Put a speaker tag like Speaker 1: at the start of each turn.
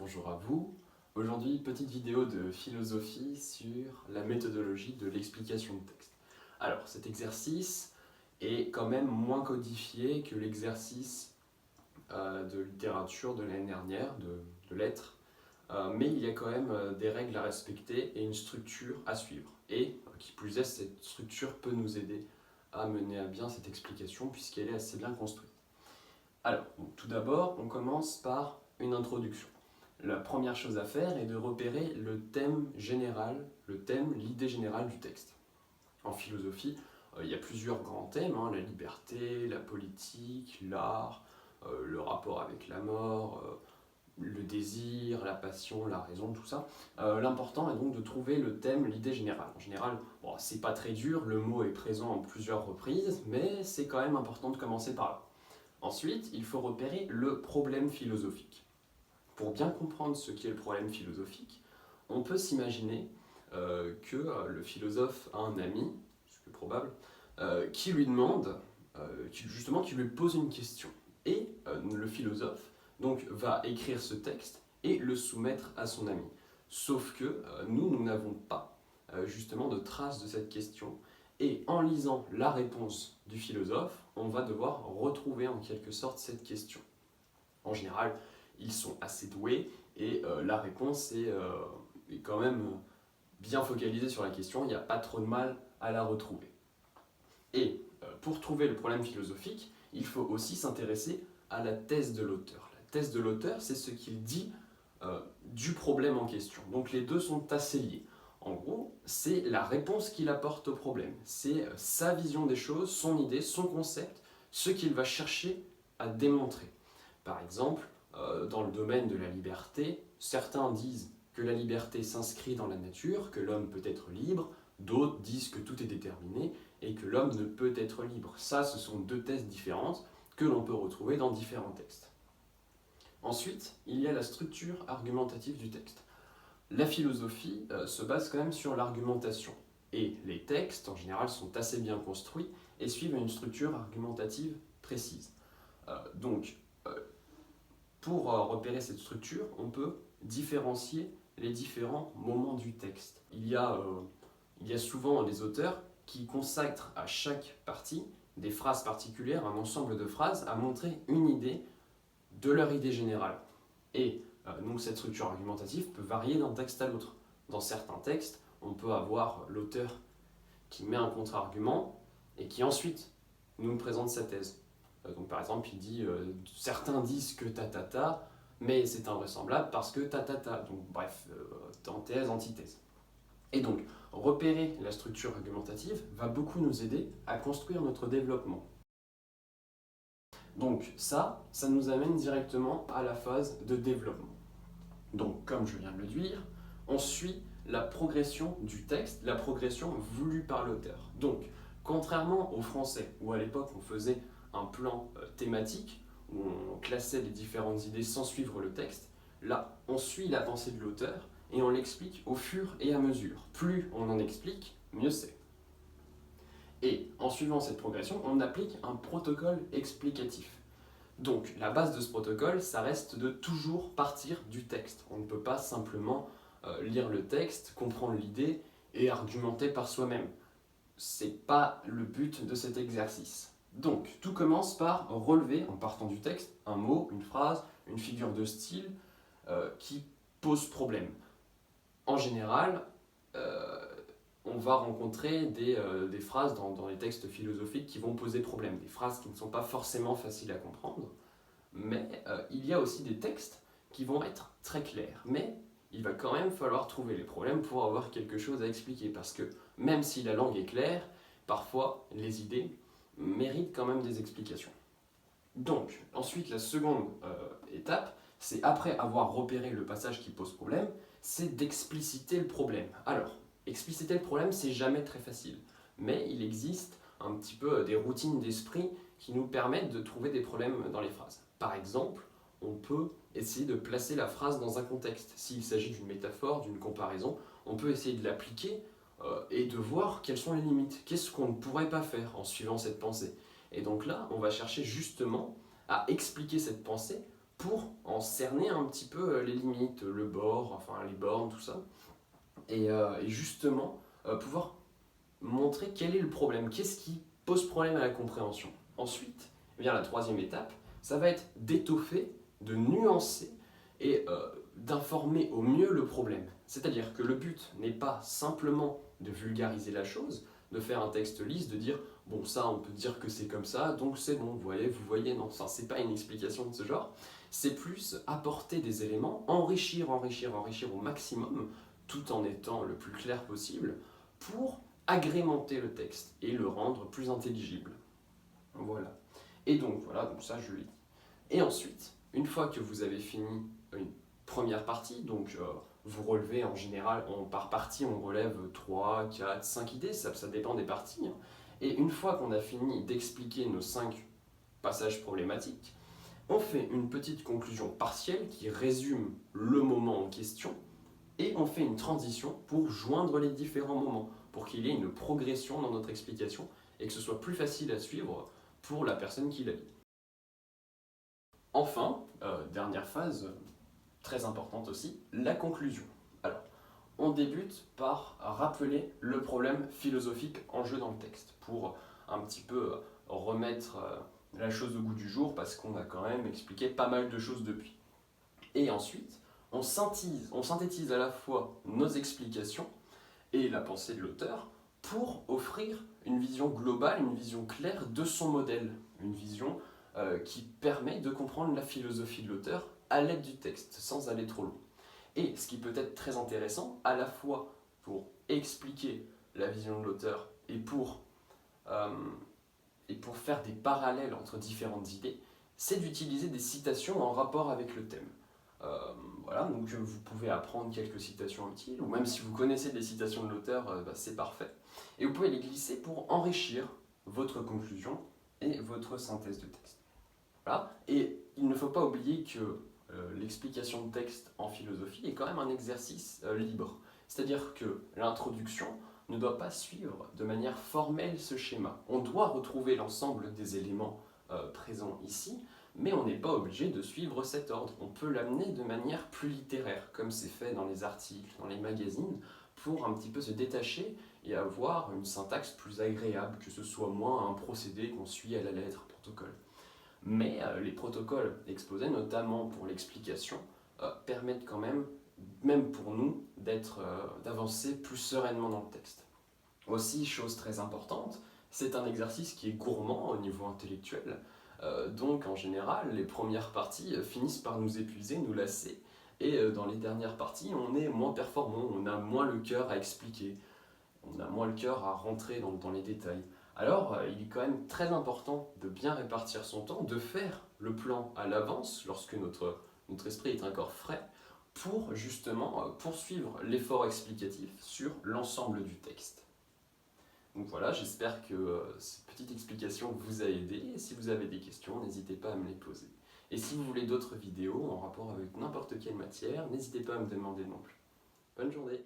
Speaker 1: bonjour à vous. Aujourd'hui, petite vidéo de philosophie sur la méthodologie de l'explication de texte. Alors, cet exercice est quand même moins codifié que l'exercice de littérature de l'année dernière, de lettres, mais il y a quand même des règles à respecter et une structure à suivre. Et, qui plus est, cette structure peut nous aider à mener à bien cette explication puisqu'elle est assez bien construite. Alors, tout d'abord, on commence par une introduction. La première chose à faire est de repérer le thème général, l'idée générale du texte. En philosophie, il y a plusieurs grands thèmes, la liberté, la politique, l'art, le rapport avec la mort, le désir, la passion, la raison, tout ça. L'important est donc de trouver le thème, l'idée générale. En général, bon, c'est pas très dur, le mot est présent en plusieurs reprises, mais c'est quand même important de commencer par là. Ensuite, il faut repérer le problème philosophique. Pour bien comprendre ce qu'est le problème philosophique, on peut s'imaginer que le philosophe a un ami, ce qui est probable, qui lui demande, qui lui pose une question. Et le philosophe donc, va écrire ce texte et le soumettre à son ami. Sauf que nous n'avons pas justement de traces de cette question. Et en lisant la réponse du philosophe, on va devoir retrouver en quelque sorte cette question. En général, ils sont assez doués et la réponse est quand même bien focalisée sur la question, il n'y a pas trop de mal à la retrouver. Et pour trouver le problème philosophique, il faut aussi s'intéresser à la thèse de l'auteur. La thèse de l'auteur, c'est ce qu'il dit du problème en question. Donc les deux sont assez liés. En gros, c'est la réponse qu'il apporte au problème. C'est sa vision des choses, son idée, son concept, ce qu'il va chercher à démontrer. Par exemple, dans le domaine de la liberté, certains disent que la liberté s'inscrit dans la nature, que l'homme peut être libre, d'autres disent que tout est déterminé et que l'homme ne peut être libre. Ça, ce sont deux thèses différentes que l'on peut retrouver dans différents textes. Ensuite, il y a la structure argumentative du texte. La philosophie se base quand même sur l'argumentation. Et les textes, en général, sont assez bien construits et suivent une structure argumentative précise. Pour repérer cette structure, on peut différencier les différents moments du texte. Il y a souvent des auteurs qui consacrent à chaque partie des phrases particulières, un ensemble de phrases, à montrer une idée de leur idée générale. Et donc cette structure argumentative peut varier d'un texte à l'autre. Dans certains textes, on peut avoir l'auteur qui met un contre-argument et qui ensuite nous présente sa thèse. Donc par exemple, il dit certains disent que ta, mais c'est invraisemblable parce que ta. Donc bref, thèse, antithèse. Et donc, repérer la structure argumentative va beaucoup nous aider à construire notre développement. Donc ça nous amène directement à la phase de développement. Donc, comme je viens de le dire, on suit la progression du texte, la progression voulue par l'auteur. Donc, contrairement au français, où à l'époque on faisait un plan thématique, où on classait les différentes idées sans suivre le texte, là, on suit la pensée de l'auteur et on l'explique au fur et à mesure. Plus on en explique, mieux c'est. Et en suivant cette progression, on applique un protocole explicatif. Donc la base de ce protocole, ça reste de toujours partir du texte. On ne peut pas simplement lire le texte, comprendre l'idée et argumenter par soi-même. C'est pas le but de cet exercice. Donc tout commence par relever, en partant du texte, un mot, une phrase, une figure de style qui pose problème. En général, on va rencontrer des phrases dans les textes philosophiques qui vont poser problème, des phrases qui ne sont pas forcément faciles à comprendre, mais il y a aussi des textes qui vont être très clairs, mais il va quand même falloir trouver les problèmes pour avoir quelque chose à expliquer, parce que même si la langue est claire, parfois les idées méritent quand même des explications. Donc, ensuite, la seconde étape, c'est après avoir repéré le passage qui pose problème, c'est d'expliciter le problème. Alors, expliciter le problème, c'est jamais très facile, mais il existe un petit peu des routines d'esprit qui nous permettent de trouver des problèmes dans les phrases. Par exemple, on peut essayer de placer la phrase dans un contexte. S'il s'agit d'une métaphore, d'une comparaison, on peut essayer de l'appliquer et de voir quelles sont les limites. Qu'est-ce qu'on ne pourrait pas faire en suivant cette pensée? Et donc là, on va chercher justement à expliquer cette pensée pour en cerner un petit peu les limites, le bord, enfin les bornes, tout ça, et justement pouvoir montrer quel est le problème, qu'est-ce qui pose problème à la compréhension. Ensuite, eh bien, la troisième étape, ça va être d'étoffer, de nuancer et d'informer au mieux le problème. C'est-à-dire que le but n'est pas simplement de vulgariser la chose, de faire un texte lisse, de dire bon ça on peut dire que c'est comme ça, donc c'est bon, vous voyez, non, ça c'est pas une explication de ce genre, c'est plus apporter des éléments, enrichir au maximum, tout en étant le plus clair possible, pour agrémenter le texte et le rendre plus intelligible. Voilà. Et donc voilà, donc ça je l'ai dit. Et ensuite, une fois que vous avez fini une première partie, donc vous relevez en général, par partie on relève 3, 4, 5 idées, ça dépend des parties. Et une fois qu'on a fini d'expliquer nos 5 passages problématiques, on fait une petite conclusion partielle qui résume le moment en question, et on fait une transition pour joindre les différents moments, pour qu'il y ait une progression dans notre explication et que ce soit plus facile à suivre pour la personne qui la lit. Enfin, dernière phase, très importante aussi, la conclusion. Alors, on débute par rappeler le problème philosophique en jeu dans le texte, pour un petit peu remettre la chose au goût du jour, parce qu'on a quand même expliqué pas mal de choses depuis. Et ensuite, on synthétise à la fois nos explications et la pensée de l'auteur pour offrir une vision globale, une vision claire de son modèle, une vision qui permet de comprendre la philosophie de l'auteur à l'aide du texte, sans aller trop loin. Et ce qui peut être très intéressant, à la fois pour expliquer la vision de l'auteur euh, et pour faire des parallèles entre différentes idées, c'est d'utiliser des citations en rapport avec le thème. Voilà, donc vous pouvez apprendre quelques citations utiles, ou même si vous connaissez des citations de l'auteur, c'est parfait. Et vous pouvez les glisser pour enrichir votre conclusion et votre synthèse de texte. Voilà. Et il ne faut pas oublier que l'explication de texte en philosophie est quand même un exercice libre. C'est-à-dire que l'introduction ne doit pas suivre de manière formelle ce schéma. On doit retrouver l'ensemble des éléments présents ici, mais on n'est pas obligé de suivre cet ordre. On peut l'amener de manière plus littéraire, comme c'est fait dans les articles, dans les magazines, pour un petit peu se détacher et avoir une syntaxe plus agréable, que ce soit moins un procédé qu'on suit à la lettre, protocole. Mais les protocoles exposés, notamment pour l'explication, permettent quand même pour nous, d'avancer plus sereinement dans le texte. Aussi, chose très importante, c'est un exercice qui est gourmand au niveau intellectuel, donc en général, les premières parties finissent par nous épuiser, nous lasser, et dans les dernières parties, on est moins performant, on a moins le cœur à expliquer, on a moins le cœur à rentrer dans les détails. Alors, il est quand même très important de bien répartir son temps, de faire le plan à l'avance lorsque notre esprit est encore frais, pour justement poursuivre l'effort explicatif sur l'ensemble du texte. Donc voilà, j'espère que cette petite explication vous a aidé, et si vous avez des questions, n'hésitez pas à me les poser. Et si vous voulez d'autres vidéos en rapport avec n'importe quelle matière, n'hésitez pas à me demander non plus. Bonne journée!